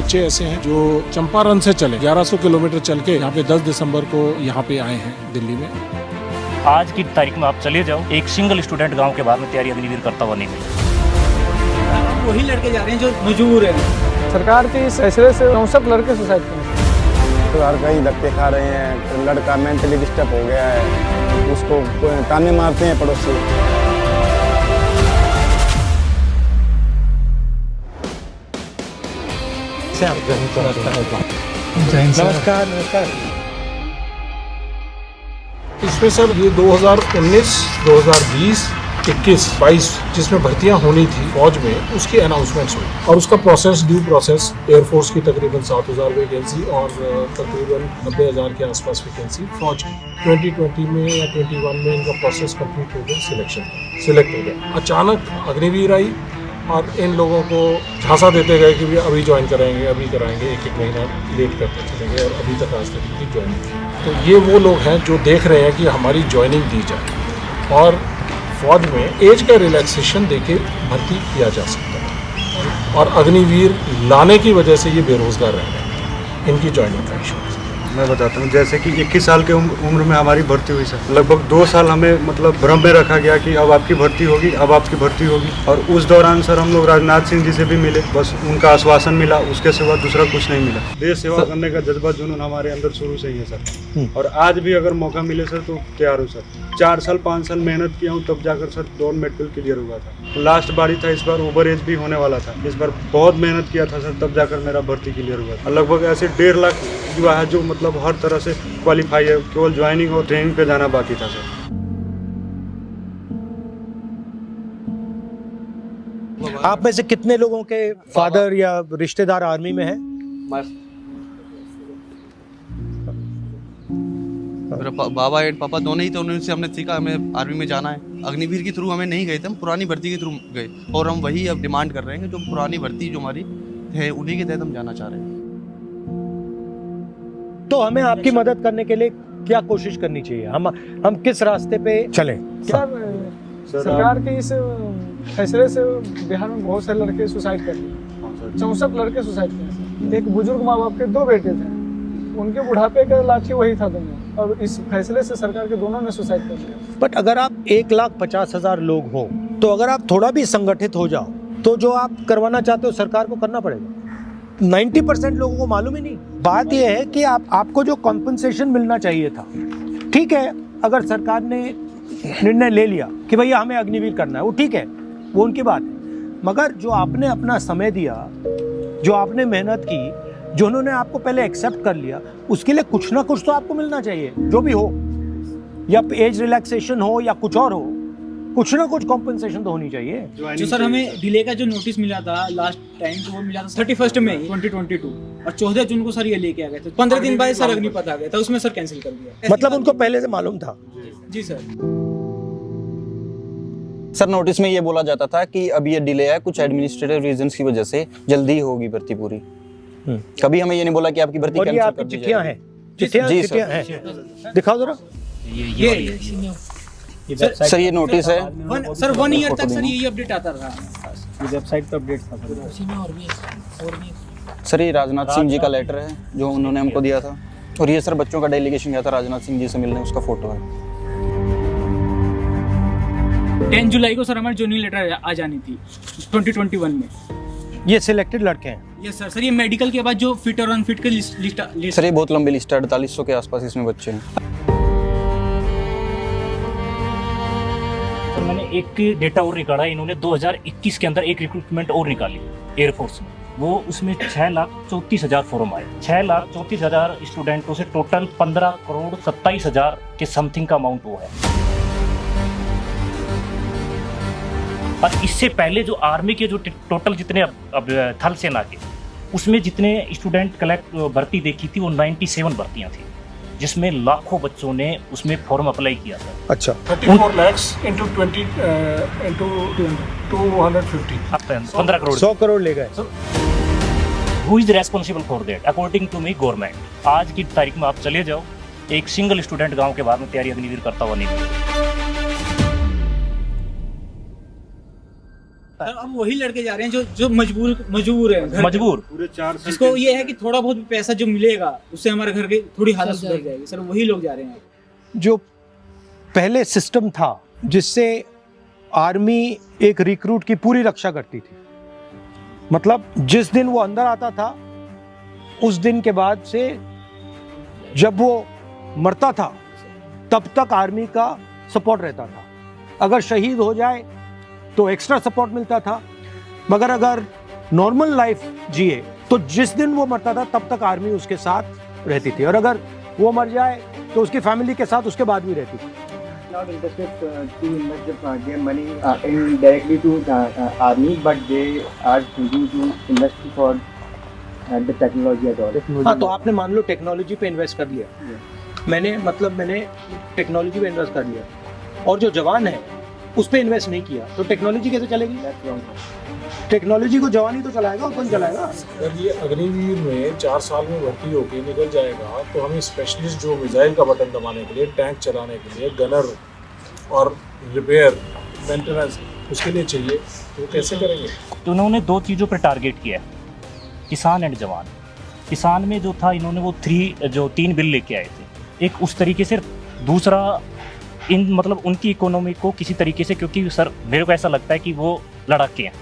बच्चे ऐसे हैं जो चंपारण से चले 1100 किलोमीटर चल के यहाँ पे 10 दिसंबर को यहाँ पे आए हैं दिल्ली में। आज की तारीख में आप चले जाओ, एक सिंगल स्टूडेंट गांव के बाद में तैयारी अग्निवीर करता हुआ नहीं मिला। वही लड़के जा रहे हैं जो मजबूर हैं। सरकार के इस फैसले से 64 लड़के सुसाइड करें। तो हर कहीं धक्के खा रहे हैं, लड़का मेंटली डिस्टर्ब हो गया है, उसको ताने मारते हैं पड़ोसी। नमस्कार नमस्कार। इसमें सर ये 2019, 2020, 21, 22 जिसमें भर्तियां होनी थी फौज में, उसकी अनाउंसमेंट्स हुई और उसका प्रोसेस, ड्यू प्रोसेस, एयरफोर्स की तकरीबन 7,000 वैकेंसी और तकरीबन 90,000 के आसपास वैकेंसी फौज की 2020 में या 21 में इनका प्रोसेस कंप्लीट हो गया, सिलेक्ट हो गया। अचानक अग्निवीर आई और इन लोगों को झांसा देते गए कि भी अभी ज्वाइन कराएंगे, अभी कराएंगे, एक महीना लेट करते चले गए और अभी तक आज तक इनकी ज्वाइनिंग। तो ये वो लोग हैं जो देख रहे हैं कि हमारी ज्वाइनिंग दी जाए और फौज में एज का रिलैक्सेशन देके भर्ती किया जा सकता है और अग्निवीर लाने की वजह से ये बेरोजगार रह रहे हैं। इनकी ज्वाइनिंग का इशू मैं बताता हूँ, जैसे कि 21 साल के उम्र में हमारी भर्ती हुई सर। लगभग 2 साल हमें मतलब भ्रम में रखा गया कि अब आपकी भर्ती होगी, अब आपकी भर्ती होगी। और उस दौरान सर हम लोग राजनाथ सिंह जी से भी मिले, बस उनका आश्वासन मिला, उसके सिवा दूसरा कुछ नहीं मिला। देश सेवा करने का जज्बा जुनून हमारे अंदर शुरू से ही है सर, और आज भी अगर मौका मिले सर तो तैयार हो सर। 4 साल 5 साल मेहनत किया हूँ, तब जाकर सर 2 मेडिकल क्लियर हुआ था। लास्ट बारी था, इस बार ओवर एज भी होने वाला था। इस बार बहुत मेहनत किया था सर, तब जाकर मेरा भर्ती क्लियर हुआ था। लगभग ऐसे 1.5 लाख युवा है जो मतलब हर तरह से क्वालिफाई है, केवल ज्वाइनिंग और ट्रेनिंग पे जाना बाकी था सर। आप में से कितने लोगों के फादर या रिश्तेदार आर्मी में हैं? मेरा बाबा एंड पापा दोनों ही थे, उनसे हमने सीखा हमें आर्मी में जाना है। अग्निवीर के थ्रू हमें नहीं गए थे, हम पुरानी भर्ती के थ्रू गए और हम वही अब डिमांड कर रहे हैं कि जो पुरानी भर्ती जो हमारी है उन्हीं के तहत हम जाना चाह रहे हैं। तो हमें आपकी मदद करने के लिए क्या कोशिश करनी चाहिए? हम किस रास्ते पे चलें? सरकार के इस फैसले से बिहार में बहुत से लड़के सुसाइड कर लिए। 64 लड़के सुसाइड किए। एक बुजुर्ग माँ बाप के 2 बेटे थे, उनके बुढ़ापे का लाठी वही था दोनों, और इस फैसले से सरकार के दोनों ने सुसाइड कर लिया। बट अगर आप 1,50,000 लोग हो, तो अगर आप थोड़ा भी संगठित हो जाओ तो जो आप करवाना चाहते हो सरकार को करना पड़ेगा। 90% लोगों को मालूम ही नहीं। बात यह है कि आपको जो कॉम्पनसेशन मिलना चाहिए था, ठीक है, अगर सरकार ने निर्णय ले लिया कि भैया हमें अग्निवीर करना है, वो ठीक है, वो उनकी बात है। मगर जो आपने अपना समय दिया, जो आपने मेहनत की, जो उन्होंने आपको पहले एक्सेप्ट कर लिया, उसके लिए कुछ ना कुछ तो आपको मिलना चाहिए। जो भी हो, या एज रिलैक्सेशन हो या कुछ और हो, कुछ ना कुछ कॉम्पनसेशन तो होनी चाहिए। जो सर हमें डिले का जो नोटिस मिला था लास्ट टाइम, तो वो मिला था 31 मई 2022 और 14 जून को सर ये लेके आ गए थे। 15 दिन बाद सर अग्निपथ आ गया था, उसमें सर कैंसिल कर दिया। मतलब उनको पहले से मालूम था? जी सर। सर नोटिस में ये बोला जाता था कि अब ये डिले है कुछ एडमिनिस्ट्रेटिव रीजंस की वजह से, जल्दी होगी भर्ती पूरी। कभी हमें ये नहीं बोला कि आपकी भर्ती कैंसिल कर दी चिट्ठियां हैं? चिट्ठियां हैं, दिखाओ जरा। सर ये नोटिस है सर 1 ईयर तक सर यही अपडेट आता रहा। ये वेबसाइट पे अपडेट था। सर। ये राजनाथ सिंह जी का लेटर है जो उन्होंने हमको दिया था, और ये सर बच्चों का डेलीगेशन गया था राजनाथ सिंह जी से मिलने, उसका फोटो है। 10 जुलाई को सर हमारी ज्वाइनिंग लेटर आ जानी थी 2021 में। ये सिलेक्टेड लड़के हैं? Yes sir. सर ये मेडिकल के बाद जो फिट और अनफिट की लिस्ट। सर ये बहुत लंबी लिस्ट है, 4800 के आसपास इसमें बच्चे हैं। मैंने एक डेटा और निकाला, इन्होंने 2021 के अंदर एक रिक्रूटमेंट और निकाली एयरफोर्स में। वो उसमें 6,34,000 फॉर्म आए। 6,34,000 स्टूडेंटों से टोटल 15,27,000 के समथिंग का अमाउंट वो है। और इससे पहले जो आर्मी के जो टोटल जितने अब थल सेना के, उसमें जितने स्टूडेंट भर्ती देखी थी वो 97 भर्तियां थी, जिसमें लाखों बच्चों ने उसमें फॉर्म अप्लाई किया था। अच्छा। 34 lakhs into 20 into 250 15 crore 100 crore ले गए। Who is responsible for that? According to me government. आज की तारीख में आप चले जाओ, एक सिंगल स्टूडेंट गांव के बाद में तैयारी अग्निवीर करता हुआ नहीं मिला। सकता है। सर अब वही लड़के जा रहे हैं जो मजबूर है घर मजबूर पूरे 4 साल जिसको ये है कि थोड़ा बहुत भी पैसा जो मिलेगा उससे हमारे घर की थोड़ी हालत सुधर जाएगी। सर वही लोग जा रहे हैं। जो पहले सिस्टम था जिससे आर्मी एक रिक्रूट की पूरी रक्षा करती थी, मतलब जिस दिन वो अंदर आता था उस दिन के बाद से जब वो मरता था तब तक आर्मी का सपोर्ट रहता था। अगर शहीद हो जाए तो एक्स्ट्रा सपोर्ट मिलता था, मगर अगर नॉर्मल लाइफ जिए तो जिस दिन वो मरता था तब तक आर्मी उसके साथ रहती थी, और अगर वो मर जाए तो उसकी फैमिली के साथ उसके बाद भी रहती थी। Not interested to invest their money in directly to army, but they are thinking to invest for the technology at all. हाँ, तो आपने मान लो टेक्नोलॉजी पे इन्वेस्ट कर लिया, मैंने टेक्नोलॉजी पे इन्वेस्ट कर लिया, और जो जवान है उस पे इन्वेस्ट नहीं किया, तो टेक्नोलॉजी कैसे चलेगी? टेक्नोलॉजी को जवान ही तो चलाएगा, और कौन चलाएगा? अगर ये अग्निवीर में 4 साल में भर्ती होके निकल जाएगा तो हमें स्पेशलिस्ट जो मिसाइल का बटन दबाने के लिए, टैंक चलाने के लिए, गनर और रिपेयर मेंटेनेंस उसके लिए चाहिए, तो वो कैसे करेंगे? तो उन्होंने 2 चीज़ों पर टारगेट किया है, किसान एंड जवान। किसान में जो था इन्होंने वो 3 बिल लेके आए थे, एक उस तरीके से, दूसरा इन मतलब उनकी इकोनॉमी को किसी तरीके से, क्योंकि सर मेरे को ऐसा लगता है कि वो लड़ाके हैं,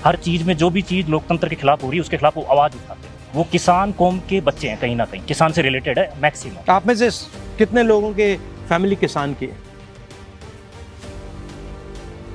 हर चीज़ में जो भी चीज़ लोकतंत्र के खिलाफ हो रही है उसके खिलाफ वो आवाज़ उठाते हैं। वो किसान कौम के बच्चे हैं, कहीं ना कहीं किसान से रिलेटेड है मैक्सिमम। आप में से कितने लोगों के फैमिली किसान की है?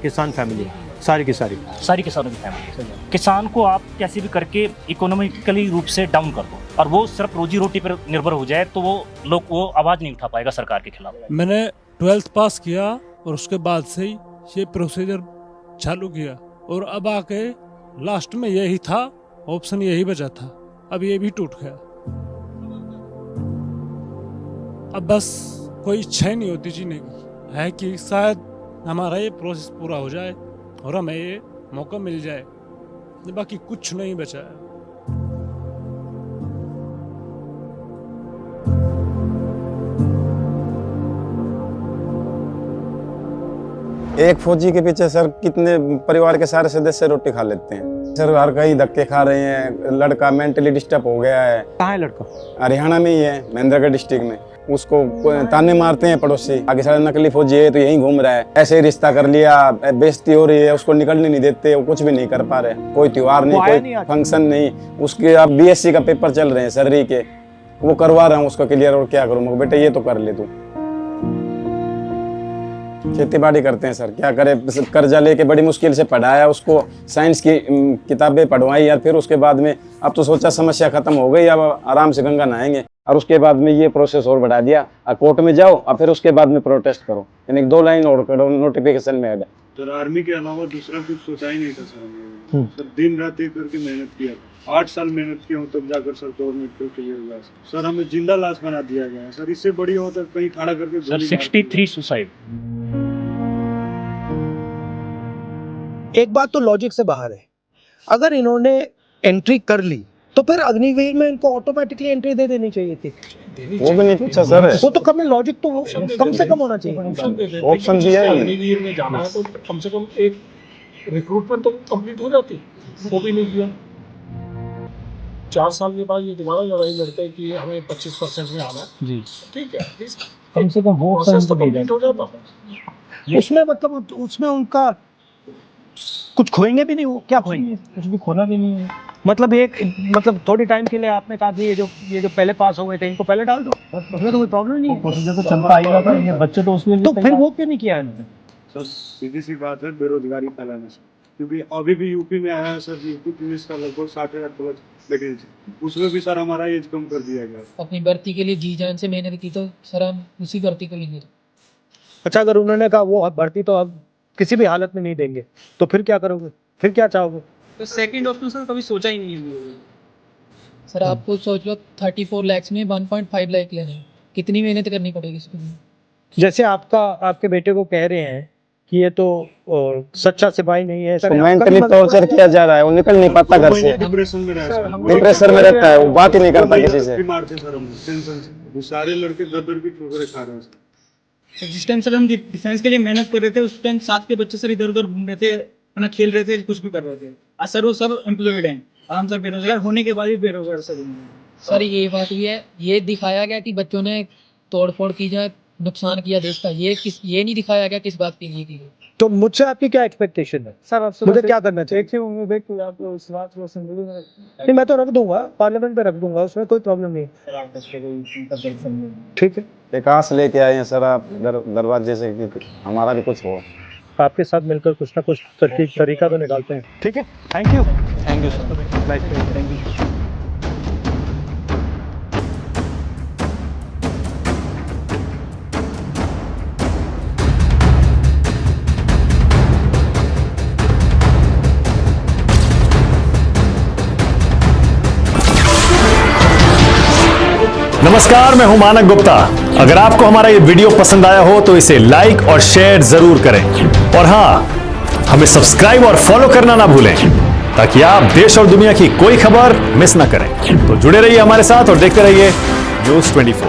किसान फैमिली सारी की सारी किसानों की फैमिली। किसान को आप कैसे भी करके इकोनॉमिकली रूप से डाउन कर दो और वो सिर्फ रोजी रोटी पर निर्भर हो जाए तो वो आवाज़ नहीं उठा पाएगा सरकार के खिलाफ। मैंने 12th पास किया और उसके बाद से ही ये प्रोसीजर चालू किया, और अब आके लास्ट में यही था, ऑप्शन यही बचा था, अब ये भी टूट गया। अब बस कोई इच्छा ही नहीं होती जीने की, है कि शायद हमारा ये प्रोसेस पूरा हो जाए और हमें ये मौका मिल जाए, बाकी कुछ नहीं बचा है। एक फौजी के पीछे सर कितने परिवार के सारे सदस्य रोटी खा लेते हैं सर, हर कहीं धक्के खा रहे हैं। लड़का मेंटली डिस्टर्ब हो गया है। कहाँ है लड़का? हरियाणा में ही है, महेंद्रगढ़ डिस्ट्रिक्ट में। उसको ताने मारते हैं पड़ोसी, आगे सारा नकली फौजी है तो यहीं घूम रहा है, ऐसे ही रिश्ता कर लिया, बेइज्जती हो रही है, उसको निकलने नहीं देते, वो कुछ भी नहीं कर पा रहे, कोई त्योहार नहीं, कोई फंक्शन नहीं। उसके अब BSc का पेपर चल रहे हैं सर्जरी के, वो करवा रहा हूँ उसका क्लियर, और क्या करूँ बेटा ये तो कर ले तू। खेती बाड़ी करते हैं सर, क्या करे, कर्जा लेके बड़ी मुश्किल से पढ़ाया उसको, साइंस की किताबें पढ़वाई यार, फिर उसके बाद में अब तो सोचा समस्या खत्म हो गई, अब आराम से गंगा नहाएंगे, और उसके बाद में ये प्रोसेस और बढ़ा दिया, कोर्ट में जाओ और फिर उसके बाद में प्रोटेस्ट करो, यानी 2 लाइन और करो, नोटिफिकेशन में ऐड। सर आर्मी के अलावा दूसरा कुछ सोचा ही नहीं था सर, सर दिन रात एक करके मेहनत किया, 8 साल मेहनत किया हूँ तब जाकर सर गवर्नमेंट को क्लियर हुआ। सर हमें जिंदा लाश बना दिया गया है सर, इससे बड़ी होता कहीं खड़ा करके सर 63 सुसाइड। एक बात तो लॉजिक से बाहर है, अगर इन्होंने एंट्री कर ली तो फिर अग्निवीर में इनको ऑटोमेटिकली एंट्री दे देनी चाहिए थी। वो भी नहीं पूछा सर, वो तो कम लॉजिक तो कम से कम होना चाहिए। ऑप्शन दिया है। अग्निवीर में जाना है तो कम से कम एक रिक्रूटमेंट तो कंप्लीट हो जाती, वो भी नहीं किया। 4 साल के बाद ये दोबारा लड़ाई लड़ते हैं कि हमें 25% में आना है जी, ठीक है, कम से कम वो प्रोसेस तो कंप्लीट हो जाता है। उसमें मतलब उसमें उनका कुछ खोएंगे भी नहीं, वो क्या खोएंगे? कुछ भी खोना भी नहीं है। मतलब थोड़ी टाइम के लिए आपने कहा ये जो पहले पास हो गए थे इनको पहले डाल दो, उसमें तो कोई प्रॉब्लम नहीं है, प्रोसीजर तो चलता आएगा था, ये बच्चे तो उसमें तो फिर वो क्यों नहीं किया इन्होंने? सर सीधी सी बात है, बेरोजगारी फैलाने से, क्योंकि अभी भी यूपी में आया है सर, यूपी पुलिस का लगभग 60,000 प्लस वैकेंसी, उसमें भी सर हमारा एज कम कर दिया गया। अपनी भर्ती के लिए जी जान से मेहनत की तो सर हम उसी भर्ती के लिए। अच्छा, अगर उन्होंने कहा वो भर्ती तो अब किसी भी हालत में नहीं देंगे तो फिर क्या करोगे, फिर क्या चाहोगे? तो सेकंड ऑप्शन सर कभी सोचा ही नहीं है सर। आपको सोच लो 34 लाख में 1.5 लाख लेने, कितनी मेहनत करनी पड़ेगी इसके लिए? जैसे आपके बेटे को कह रहे हैं कि ये तो सच्चा सिपाही नहीं है, मेंटली टॉर्चर किया जा रहा है, वो निकल नहीं पाता घर से, डिप्रेशन में रहता है, वो बात ही नहीं करता किसी से। मारते सर हम टेंशन से, वो सारे लड़के दर की ठोकरें खा रहे हैं। जिस टाइम सर हम डिफेंस के लिए मेहनत कर रहे थे उस टाइम 7 के बच्चे सर इधर उधर घूम रहे थे, अपना खेल रहे थे, कुछ भी कर रहे थे। आज सर वो सब एम्प्लॉयड हैं और हम सब बेरोजगार होने के बाद भी बेरोजगार सर हैं। सर ये बात भी है, ये दिखाया गया कि बच्चों ने तोड़फोड़ की जाए, नुकसान किया देश का, ये नहीं दिखाया गया किस बात की की। तो मुझसे आपकी क्या एक्सपेक्टेशन है सर आपसे मुझे क्या करना चाहिए? एक ही उम्मीद है कि आप इस बात को संबोधित नहीं, मैं तो रख दूंगा, पार्लियामेंट में रख दूंगा, उसमें कोई प्रॉब्लम नहीं। ठीक है, विकास लेके आए हैं सर आप दरवाजे से कि हमारा भी कुछ हो। आपके साथ मिलकर कुछ ना कुछ तरीका तो निकालते हैं। ठीक है, thank you sir, nice, thank you. नमस्कार, मैं हूं मानक गुप्ता। अगर आपको हमारा ये वीडियो पसंद आया हो तो इसे लाइक और शेयर जरूर करें, और हां, हमें सब्सक्राइब और फॉलो करना ना भूलें ताकि आप देश और दुनिया की कोई खबर मिस ना करें। तो जुड़े रहिए हमारे साथ और देखते रहिए News 24।